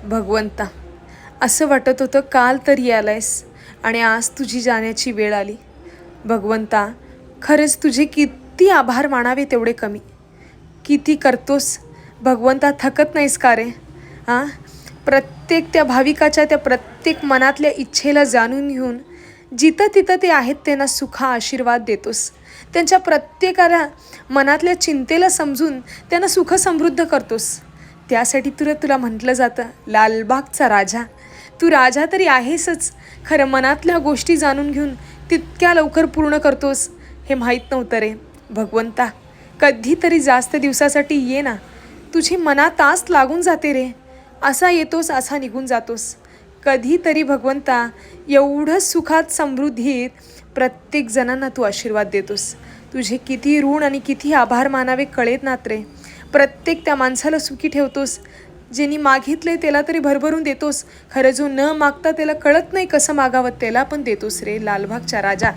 भगवंता, असं वाटत होतं काल तर यायलायस आणि आज तुझी जाण्याची वेळ आली. भगवंता, खरंच तुझे किती आभार मानावे तेवढे कमी. किती करतोस भगवंता, थकत नाहीस का रे? हां, प्रत्येक त्या भाविकाच्या त्या प्रत्येक मनातल्या इच्छेला जाणून घेऊन जिथं तिथं ते आहेत त्यांना सुख आशीर्वाद देतोस. त्यांच्या प्रत्येकाला मनातल्या चिंतेला समजून त्यांना सुख समृद्ध करतोस. त्यासाठी तुला म्हटलं जातं लालबागचा राजा. तू राजा तरी आहेसच, खरं मनातल्या गोष्टी जाणून घेऊन तितक्या लवकर पूर्ण करतोस हे माहीत नव्हतं रे भगवंता. कधीतरी जास्त दिवसासाठी ये ना, तुझी मनात आस लागून जाते रे. असा येतोस असा निघून जातोस. कधीतरी भगवंता एवढं सुखात समृद्धीत प्रत्येक जणांना तू आशीर्वाद देतोस. तुझे किती ऋण आणि किती आभार मानावे कळेत नात रे. प्रत्येक त्या माणसाला सुखी ठेवतोस. ज्यांनी मागितले त्याला तरी भरभरून देतोस. खरं जो न मागता त्याला कळत नाही कसं मागावं त्याला पण देतोस रे लालबागचा राजा.